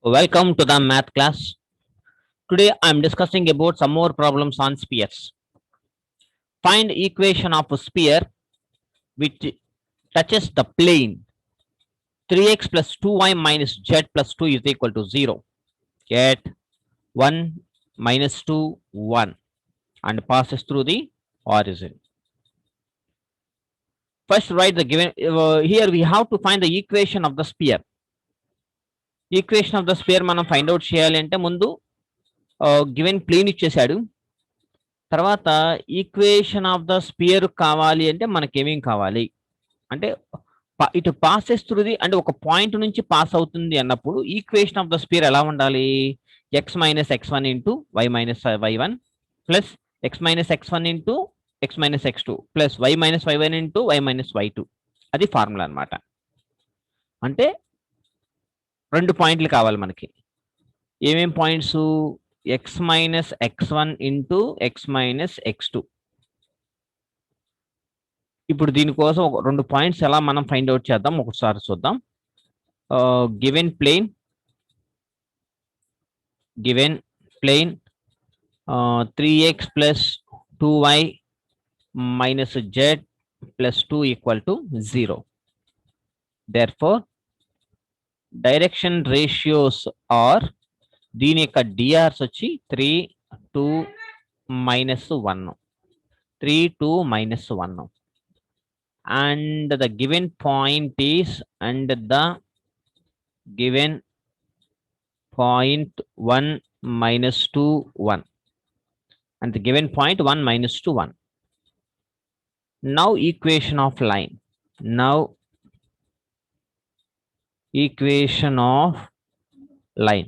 Welcome to the math class. Today I am discussing about some more problems on spheres. Find equation of a sphere which touches the plane 3x plus 2y minus z plus 2 is equal to 0. Get 1 minus 2 1 and passes through the origin. First write the given here we have to find the equation of the sphere. Equation of the sphere మనం find out చేయాలి అంటే ముందు given plane ఇచ్చేసాడు. తర్వాత equation of the spear కావాలి అంటే మనకేమేం కావాలి అంటే ఇటు పాసెస్ త్రూ ది అంటే ఒక పాయింట్ నుంచి పాస్ అవుతుంది అన్నప్పుడు ఈక్వేషన్ ఆఫ్ ద స్పియర్ ఎలా ఉండాలి x minus x one into y minus y one plus x minus x one into x minus x two plus y minus y one into y minus y two అది formula అనమాట. అంటే రెండు పాయింట్లు కావాలి మనకి. ఏమేం points x minus x one into x minus x two. ఇప్పుడు దీనికోసం ఒక రెండు పాయింట్స్ ఎలా మనం ఫైండ్ అవుట్ చేద్దాం ఒకసారి చూద్దాం. Given plane 3x plus 2y minus z plus 2 equal to 0. Therefore direction ratios are దీని యొక్క డిఆర్స్ వచ్చి 3 2 minus 1 3 2 minus 1 and the given point is and the given point 1 minus 2 1 and the given point 1 minus 2 1. Now equation of line. Now equation of line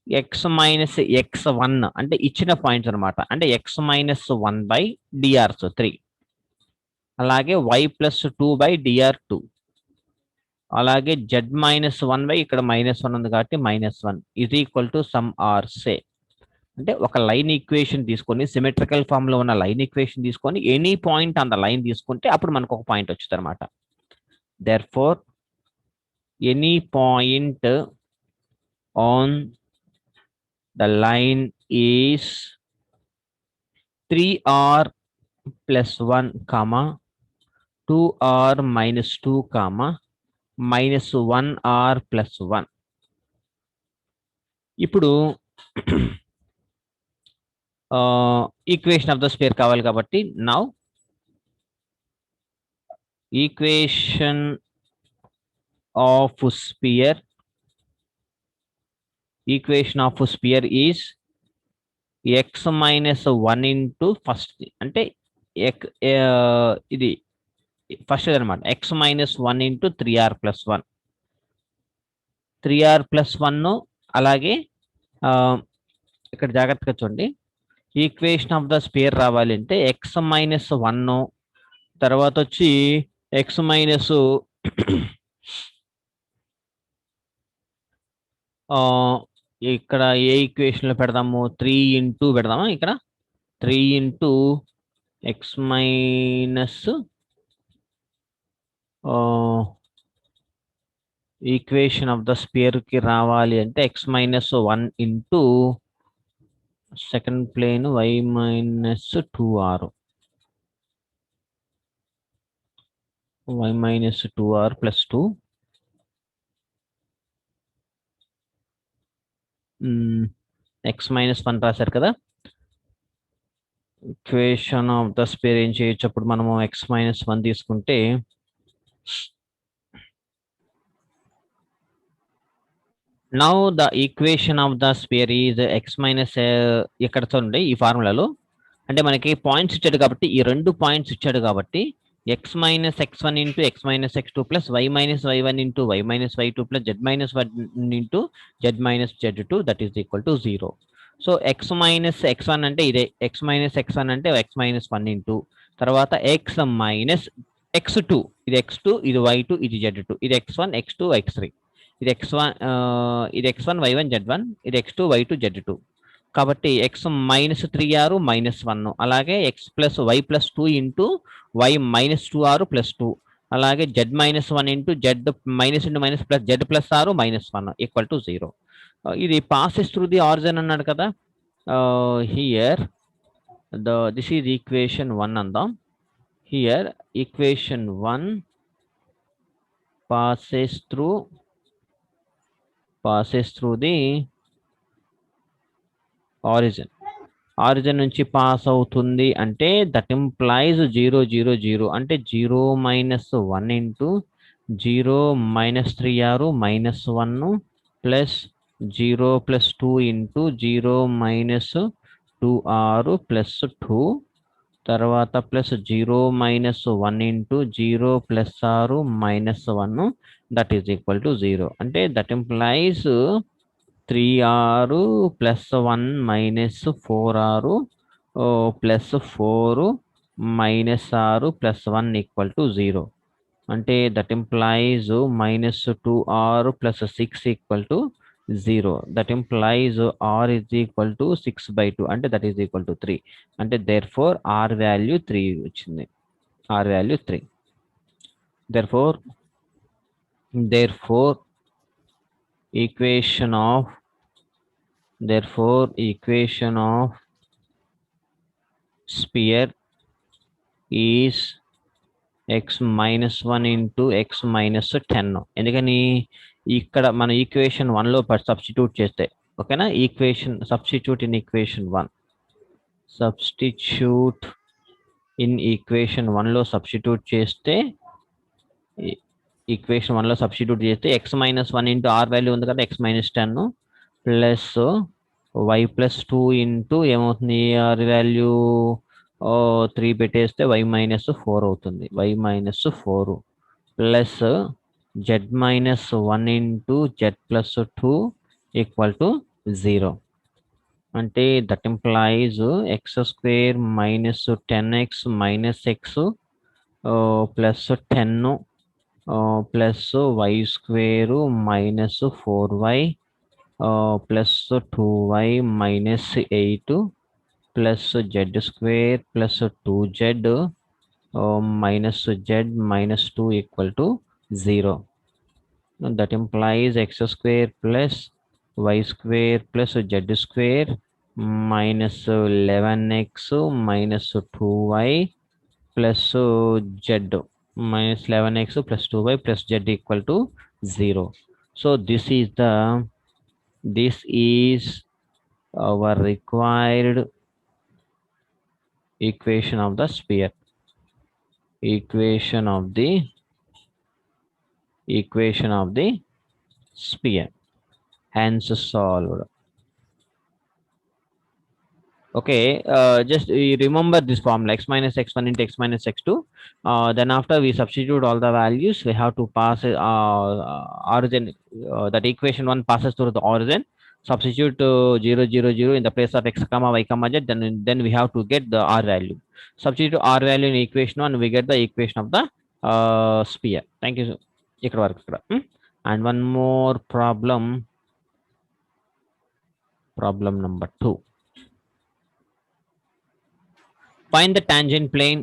x minus x1 అంటే ఇచ్చిన points అనమాట. అంటే x minus 1 by dr 3 అలాగే y plus 2 by dr 2 అలాగే z minus 1 by ఇక్కడ minus 1 ఉంది కాబట్టి minus 1 is equal to some r say. అంటే ఒక లైన్ ఈక్వేషన్ తీసుకొని సిమెట్రికల్ ఫామ్ లో ఉన్న లైన్ ఈక్వేషన్ తీసుకొని any point on the line తీసుకుంటే అప్పుడు మనకు ఒక పాయింట్ వచ్చింది అనమాట. Therefore any point on the line is 3r plus 1 comma 2r minus 2 comma minus 1r plus 1. ఇప్పుడు ఈక్వేషన్ ఆఫ్ ద స్పియర్ కావాలి కాబట్టి now equation of sphere is X minus 1 into first అంటే ఇది ఫస్ట్ అనమాట X minus 1 into 3r plus 1 3r plus 1 అలాగే ఇక్కడ జాగ్రత్తగా చూడండి ఈక్వేషన్ ఆఫ్ ద స్పియర్ రావాలి అంటే ఎక్స్ మైనస్ 1 తర్వాత వచ్చి ఎక్స్ మైనస్ ఇక్కడ ఏ ఈక్వేషన్లో పెడదాము 3 ఇంటూ పెడదామా ఇక్కడ 3 into x minus equation of the sphere కి రావాలి అంటే x minus 1 into second plane y minus 2r plus 2 x minus 1 రాశారు కదా. ఈక్వేషన్ ఆఫ్ ద స్పియర్ ఏం చేయొచ్చు అప్పుడు మనము ఎక్స్ మైనస్ 1 తీసుకుంటే now the equation of the spear is X minus ఇక్కడ చూడండి ఈ ఫార్ములాలో అంటే మనకి పాయింట్స్ ఇచ్చాడు కాబట్టి ఈ రెండు పాయింట్స్ ఇచ్చాడు కాబట్టి x minus x one into x minus x two plus y minus y one into y minus y two plus z minus one into z minus z two that is equal to 0. So x minus x one అంటే ఇదే x minus x one అంటే x minus 1 into తర్వాత x minus x two ఇది x two ఇది y two ఇది z two ఇది x one X two X three ఇది x1 y1 z1 ఇది x2 y2 z2 కాబట్టి x మైనస్ 3r మైనస్ 1 అలాగే x plus y plus 2 into y minus 2r plus 2 అలాగే z-1 into z minus into minus plus z plus r -1 equal to 0. ఇది passes through the origin అన్నాడు కదా. Here this is equation 1 అందాం. Here equation 1 passes through the origin నుంచి pass అవుతుంది అంటే that implies 0 0 0 అంటే 0 -1 into 0 -3r -1 plus 0 plus 2 into 0 -2r plus 2 తర్వాత plus 0 -1 into 0 plus r -1 that is equal to 0. అంటే that implies 3r plus 1 minus 4r plus 4 minus r plus 1 equal to 0. అంటే that implies -2r plus 6 equal to 0. That implies r is equal to 6/2 అంటే that is equal to 3. అంటే there four r value 3 వచ్చింది. r value 3. therefore equation of sphere is x -1 into x -10. ఎందుకని ఇక్కడ మన equation 1 లో substitute చేస్తే, ఓకేనా, equation substitute in equation 1 లో సబ్స్టిట్యూట్ చేస్తే ఈక్వేషన్ 1 లో సబ్స్టిట్యూట్ చేస్తే x -1 ఇంటూ r వాల్యూ ఉంది కదా x -10 plus y plus 2 into ఏమవుతుంది r వాల్యూ 3 పెట్టేస్తే y -4 అవుతుంది. y -4 plus z -1 into z plus 2 equal to 0. అంటే that implies x² -10x -x plus 10 plus y² -4y plus 2y -8 plus z² plus 2z z -2 equal to 0. That implies x² plus y² plus z² -11x -2y plus z -11x plus 2y plus z equal to 0. So this is our required equation of the sphere. Equation of the sphere. Hence solved. Okay, just remember this formula x minus x1 into x minus x2. Then after we substitute all the values, we have to pass origin. That equation 1 passes through the origin. Substitute 0 0 0 in the place of x comma y comma z. Then we have to get the r value. Substitute r value in equation 1, we get the equation of the sphere. Thank you. And one more problem. Problem number 2. Find the tangent plane.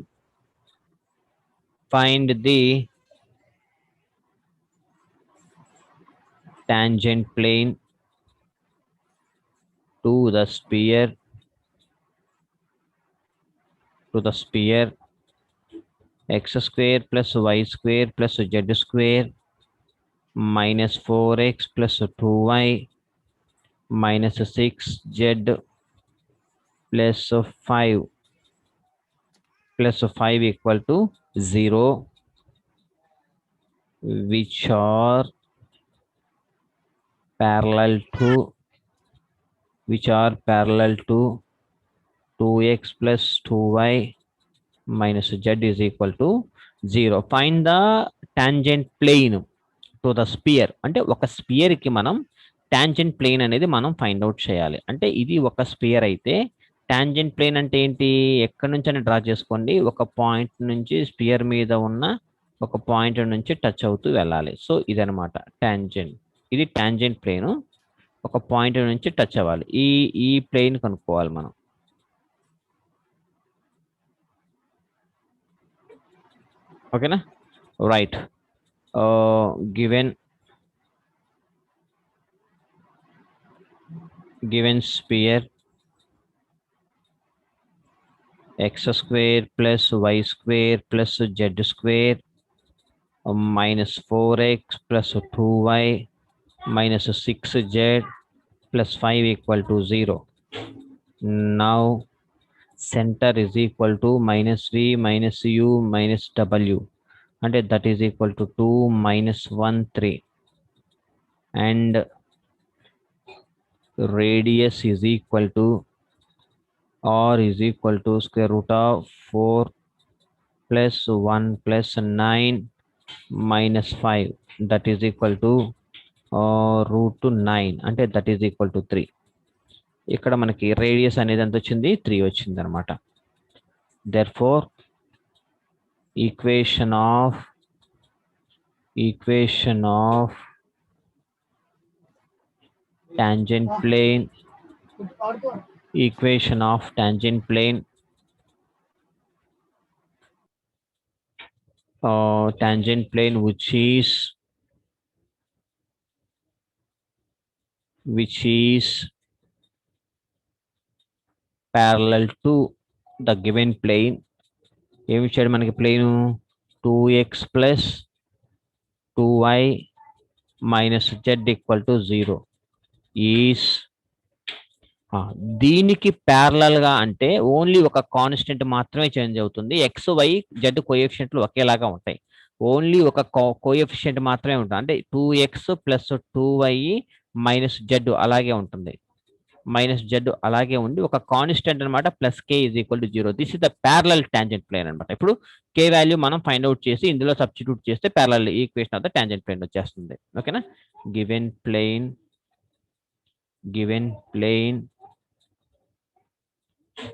Find the tangent plane to the sphere x² plus y² plus z² minus 4x plus 2y minus 6z plus 5 plus 5 equal to 0, which are parallel to 2x plus 2y minus z is equal to 0. Find the tangent plane to the sphere. అంటే ఒక spear కి మనం tangent plane అనేది మనం find out చేయాలి. అంటే ఇది ఒక స్పియర్ అయితే టాంజెంట్ ప్లేన్ అంటే ఏంటి, ఎక్కడి నుంచి అని డ్రా చేసుకోండి. ఒక పాయింట్ నుంచి స్పియర్ మీద ఉన్న ఒక పాయింట్ నుంచి టచ్ అవుతూ వెళ్ళాలి. సో ఇదనమాట టాంజెంట్. ఇది టాంజెంట్ ప్లేన్. ఒక పాయింట్ నుంచి టచ్ అవ్వాలి. ఈ ప్లేన్ కనుక్కోవాలి మనం. ఓకేనా. right? Given sphere x square plus y square plus z square minus 4x plus 2y minus 6z plus 5 equal to 0. Now center is equal to minus v minus u minus w, and that is equal to 2 minus 1 3, and radius is equal to r is equal to square root of 4 plus 1 plus 9 minus 5, that is equal to root to 9, అంటే that is equal to 3. ఇక్కడ మనకి radius అనేది ఎంత వచ్చింది, 3 వచ్చింది అనమాట. therefore equation of tangent plane which is parallel to the given plane. ఏమి ఇచ్చాడు మనకి plane, 2x plus 2y minus z equal to 0 is దీనికి ప్యారలల్ గా అంటే ఓన్లీ ఒక కాన్స్టెంట్ మాత్రమే చేంజ్ అవుతుంది. ఎక్స్ వై జెడ్ కోఎఫిషియంట్లు ఒకేలాగా ఉంటాయి. ఓన్లీ ఒక కోఎఫిషియంట్ మాత్రమే ఉంటుంది. అంటే 2x plus 2y minus Z అలాగే ఉంటుంది. మైనస్ జెడ్ అలాగే ఉండి ఒక కాన్స్టెంట్ అనమాట, plus k is equal to 0. This is the parallel tangent plane అనమాట. ఇప్పుడు కే వాల్యూ మనం ఫైండ్ అవుట్ చేసి ఇందులో సబ్స్టిట్యూట్ చేస్తే parallel equation of the tangent plane వచ్చేస్తుంది. ఓకేనా. Given plane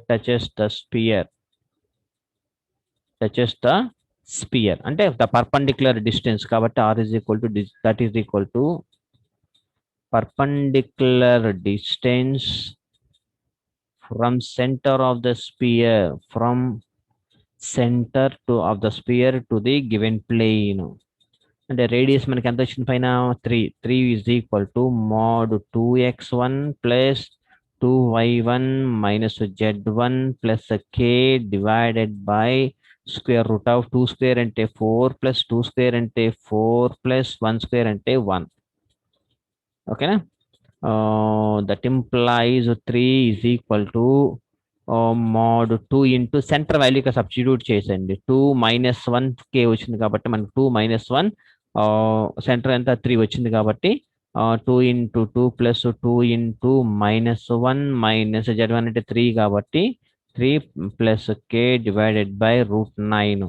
touches the sphere అంటే the perpendicular distance కాబట్టి r is equal to that is equal to perpendicular distance from center of the sphere of the sphere to the given plane. అంటే radius మనకి ఎంత వచ్చింది పైన, 3 is equal to mod 2x1 plus 2y1 minus z1 plus k divided by square root of 2 square అంటే 4 plus 2 square అంటే 4 plus 1 square అంటే 1. ఓకేనా. that implies 3 is equal to mod 2 into centre వాల్యూకి సబ్స్టిట్యూట్ చేసండి. 2 minus 1 k వచ్చింది కాబట్టి మనకు 2 minus 1 centre ఎంత 3 వచ్చింది కాబట్టి 2 into 2 plus 2 into minus 1 minus z1 అంటే 3 కాబట్టి 3 plus k divided by root 9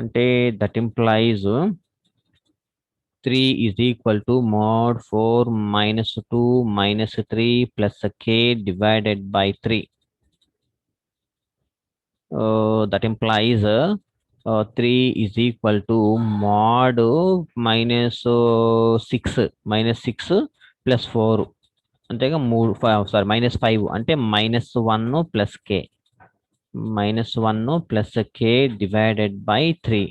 అంటే that implies 3 is equal to mod 4 minus 2 minus 3 plus k divided by 3. That implies 3 is equal to mod minus 6 plus 4 అంతేగా minus 5 అంటే minus 1 plus k divided by 3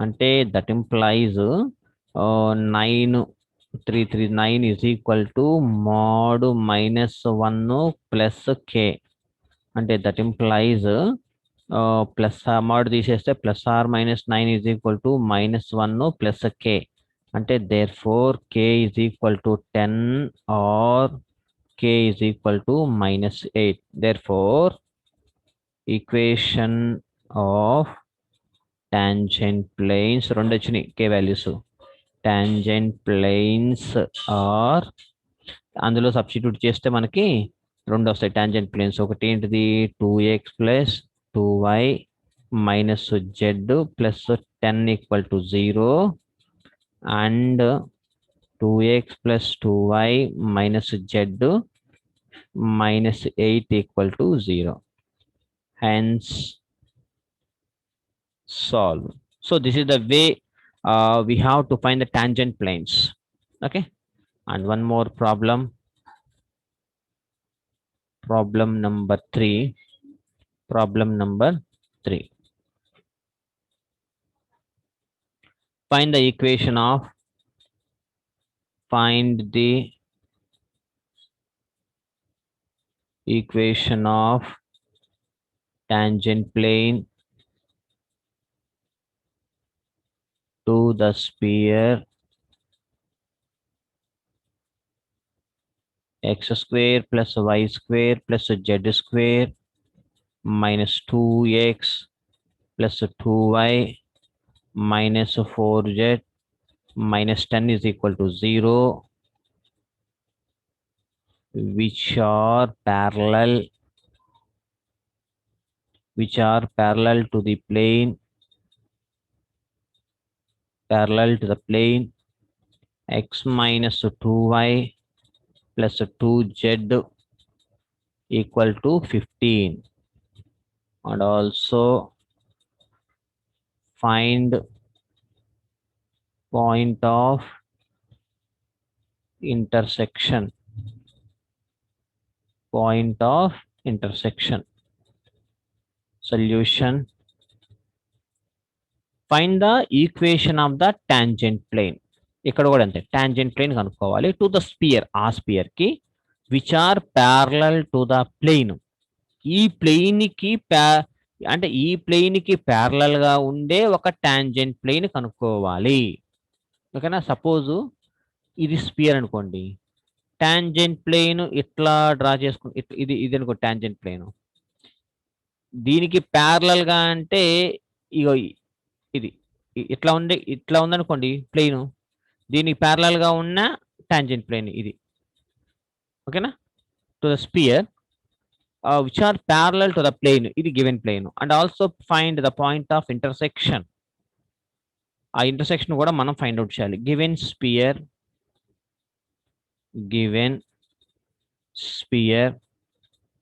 అంటే that implies 9 is equal to mod minus 1 plus k అంటే that implies plus mod తీసేస్తే plus r minus 9 is equal to minus 1 plus k అంటే therefore k is equal to 10 or k is equal to minus 8. therefore equation of tangent planes రెండు వచ్చినాయి k values. tangent planes are అందులో substitute చేస్తే మనకి రెండు వస్తాయి tangent planes. ఒకటి ఏంటిది 2x plus 2y minus z plus 10 equal to 0 and 2x plus 2y minus z minus 8 equal to 0. hence solve. So this is the way we have to find the tangent planes. Okay, and one more problem number 3. find the equation of tangent plane to the sphere x square plus y square plus z square minus 2x plus 2y minus 4z minus 10 is equal to 0, which are parallel to the plane x minus 2y plus 2z equal to 15, and also find point of intersection. Solution: find the equation of the tangent plane. ఇక్కడ కూడా అంతే, tangent plane కనుక్కోవాలి to the sphere, ఆ sphere కి which are parallel to the plane. ఈ plane కి అంటే ఈ ప్లేన్ కి ప్యారలల్ గా ఉండే ఒక టాంజెంట్ ప్లేన్ కనుక్కోవాలి. ఓకేనా? సపోజ్ ఇది స్పియర్ అనుకోండి, టాంజెంట్ ప్లేన్ ఇట్లా డ్రా చేసుకుని ఇది అనుకో టాంజెంట్ ప్లేన్. దీనికి ప్యారలల్ గా అంటే ఇగో ఇది ఇట్లా ఉందనుకోండి ప్లేన్, దీనికి ప్యారలల్ గా ఉన్న టాంజెంట్ ప్లేన్ ఇది. ఓకేనా? To the spear which are parallel to the plane, ఇది given plane, and also find the point of intersection. ఆ ఇంటర్సెక్షన్ కూడా మనం ఫైండ్ అవుట్ చేయాలి. Given sphere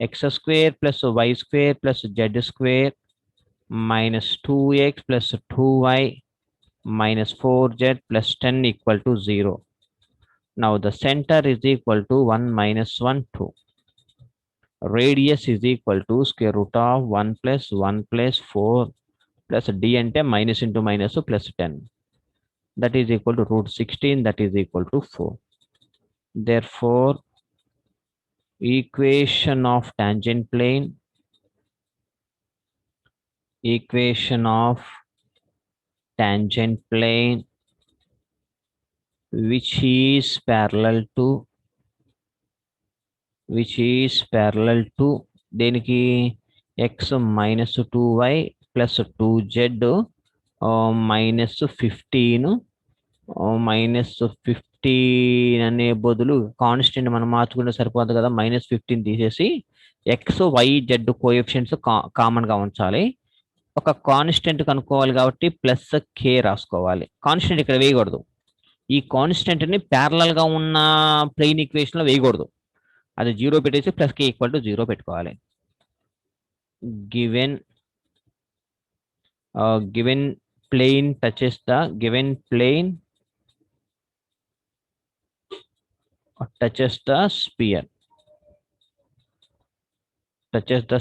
x square plus y square plus z square minus 2x plus 2y minus 4z plus 10 equal to 0. Now the center is equal to 1 minus 1, 2. Radius is equal to square root of 1 plus 1 plus 4 plus d ante minus into minus plus 10. That is equal to root 16, that is equal to 4. Therefore, equation of tangent plane which is parallel to దేనికి x minus 2y plus 2z minus 15 అనే బదులు constant మనం మార్చుకుంటే సరిపోతుంది కదా, -15 తీసేసి x y z coefficients common గా ఉంచాలి. ఒక కాన్స్టెంట్ కనుక్కోవాలి కాబట్టి ప్లస్ k రాసుకోవాలి. కాన్స్టెంట్ ఇక్కడ వేయకూడదు. ఈ కాన్స్టెంట్ ని ప్యారలల్ గా ఉన్న ప్లేన్ ఈక్వేషన్ లో వేయకూడదు, అది 0 పెట్టేసి ప్లస్ k ఈక్వల్ టు 0 పెట్టుకోవాలి. Given plane touches the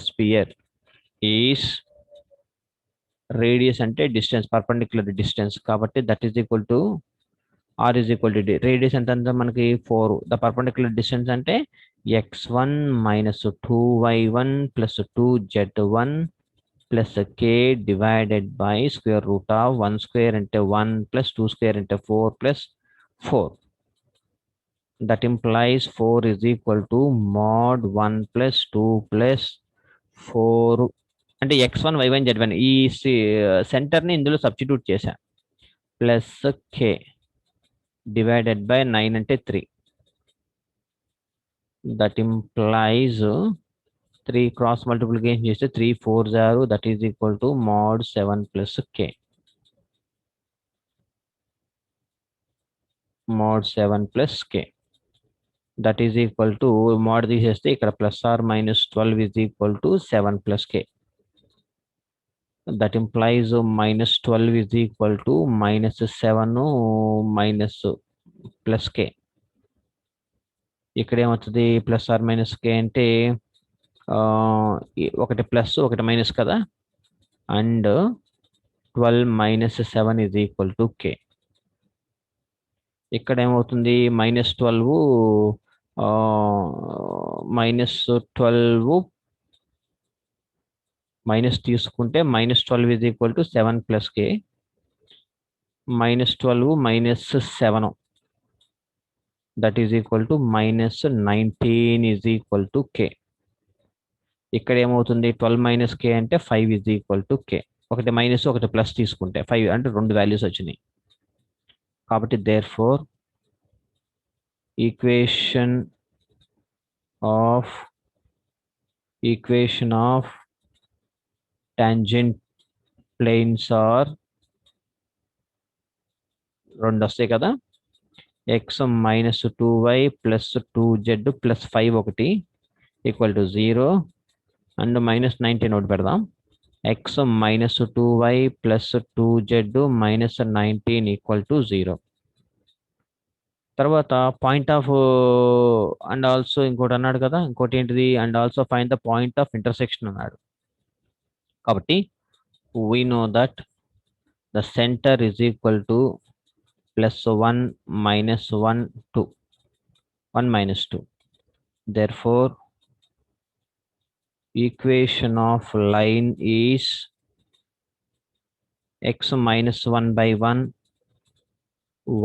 sphere is radius అంటే distance, perpendicular distance కాబట్టి that is equal to r is equal to d. Radius ఎంత మనకి 4. ద పర్పెండిక్యులర్ డిస్టెన్స్ అంటే x1 minus 2y1 plus 2z1 plus k divided by square root of 1 square into 1 plus 2 square into 4 plus 4. That implies 4 is equal to mod 1 plus 2 plus 4 అంటే x1 y1 z1 ఈ centre ని ఇందులో substitute చేశా, plus k divided by 9 అంటే 3. That implies 3 cross multiplication చేస్తే 3 4s are, that is equal to mod 7 plus k. mod 7 plus k that is equal to mod తీసేస్తే ఇక్కడ plus or minus 12 is equal to 7 plus k. That implies minus 12 is equal to minus 7 minus plus k. ఇక్కడ ఏమవుతుంది plus r minus కే అంటే ఒకటి plus ఒకటి minus కదా, and 12 minus 7 is equal to k. ఇక్కడ ఏమవుతుంది -12 -12 మైనస్ తీసుకుంటే -12 is equal to 7 plus k, -12 -7 that is equal to -19 is equal to k. ఇక్కడ ఏమవుతుంది 12 మైనస్ కే అంటే 5 ఈజ్ ఈక్వల్ టు కే. ఒకటి మైనస్ ఒకటి ప్లస్ తీసుకుంటే 5 అంటే రెండు వాల్యూస్ వచ్చినాయి. కాబట్టి therefore equation of tangent planes are రెండు వస్తాయి కదా, x -2y plus 2z plus 5 ఒకటి ఈక్వల్ టు 0 అండ్ -19 ఒకటి పెడదాం. x -2y plus 2z -19 equal to 0. తర్వాత పాయింట్ ఆఫ్ అండ్ ఆల్సో ఇంకోటి అన్నాడు కదా, ఇంకోటి ఏంటిది, and also find the point of intersection అన్నాడు. కాబట్టి we know that the center is equal to +1 -1 2 1 -2. Therefore equation of line is x -1/1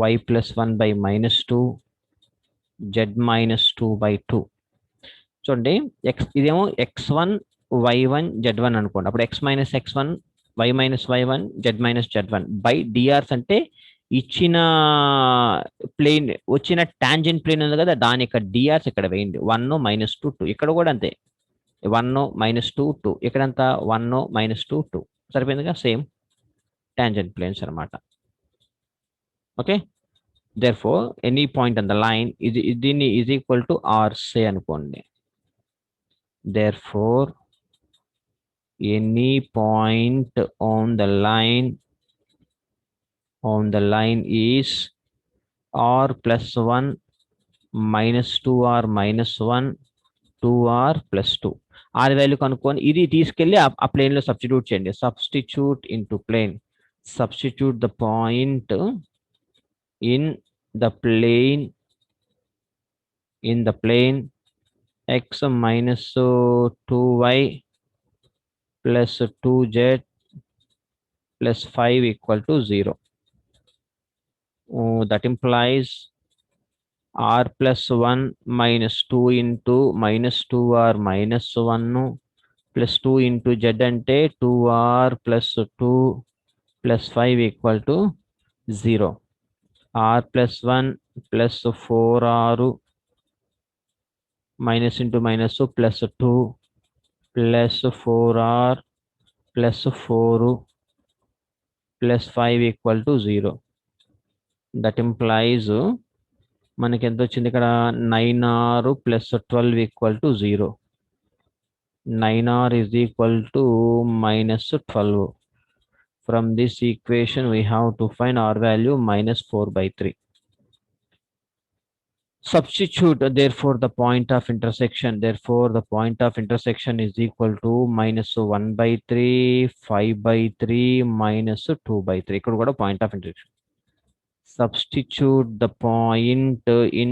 y +1 by -2 z -2/2. చూడండి ఇదేమో x1 y1 z1 అనుకోండి. అప్పుడు x - x1 y - y1 z - z1 by DRs అంటే ఇచ్చిన plane వచ్చిన tangent plane ఉంది కదా, దాని యొక్క డిఆర్స్ ఇక్కడ వేయండి. 1 -2 2 ఇక్కడ కూడా అంతే, 1 -2 2 ఇక్కడంతా 1 -2 2 సరిపోయిందిగా, సేమ్ టాంజెంట్ ప్లేన్స్ అనమాట. Okay, therefore any point on the line దీన్ని ఈజ్ ఈక్వల్ టు ఆర్సే అనుకోండి. Therefore any point on the line is r +1 -2r -1 2r +2. r value కనుక్కొని ఇది తీసుకెళ్ళి ఆ ప్లేన్ లో సబ్స్టిట్యూట్ చేయండి. Substitute into plane, substitute the point in the plane x -2y plus 2z plus 5 equal to 0. That implies r +1 -2 into -2r -1 plus 2 into z అంటే 2r plus 2 plus 5 equal to 0. r +1 plus 4r minus into minus plus 2 plus 4r plus 4 plus 5 equal to 0. That implies మనకి ఎంత వచ్చింది ఇక్కడ 9r plus 12 equal to 0. 9r is equal to -12. From this equation we have to find r value -4/3. Substitute therefore the point of intersection. Therefore the point of intersection is equal to -1/3, 5/3, -2/3. ఇక్కడ కూడా point of intersection. Substitute the point in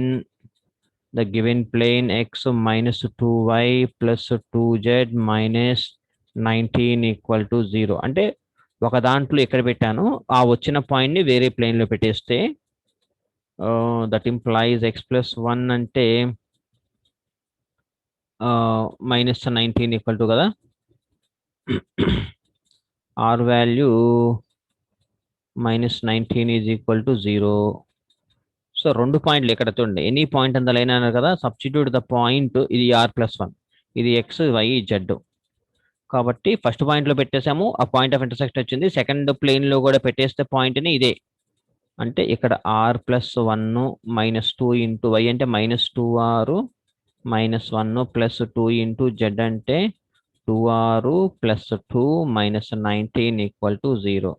the given plane x -2y plus 2z -19 equal to 0. అంటే ఒక దాంట్లో ఎక్కడ పెట్టాను ఆ వచ్చిన point ని వేరే ప్లేన్ లో పెట్టేస్తే దట్ ఇంప్లైజ్ x +1 అంటే -19 ఈక్వల్ టు కదా, r value -19 is equal to 0. So రెండు పాయింట్లు ఇక్కడ చూడండి, ఎనీ పాయింట్ అంత లైన్ అన్నారు కదా, సబ్స్టిట్యూట్ ద పాయింట్, ఇది r +1 ఇది x y z. కాబట్టి ఫస్ట్ పాయింట్ లో పెట్టేసాము, ఆ పాయింట్ ఆఫ్ ఇంటర్సెక్షన్ వచ్చింది. సెకండ్ ప్లేన్ లో కూడా పెట్టేస్తే పాయింట్ ని ఇదే, అంటే ఇక్కడ r +1 -2 ఇంటూ y అంటే -2r -1 plus 2 ఇంటూ z అంటే 2r plus 2 -19 equal to 0.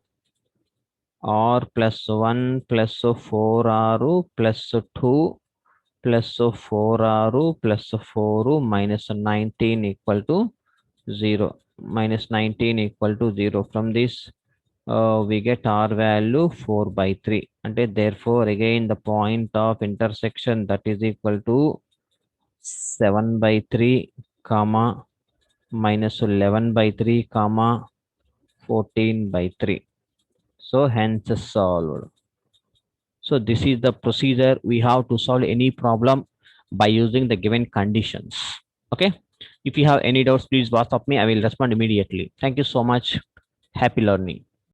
r +1 plus 4r plus 2 plus 4r plus 4 -19 equal to 0. -19 equal to 0. From this we get r value 4 by 3. And therefore again the point of intersection that is equal to 7 by 3 comma minus 11 by 3 comma 14 by 3. So hence solved. So this is the procedure we have to solve any problem by using the given conditions. Okay, if you have any doubts, please WhatsApp me. I will respond immediately. Thank you so much. Happy learning.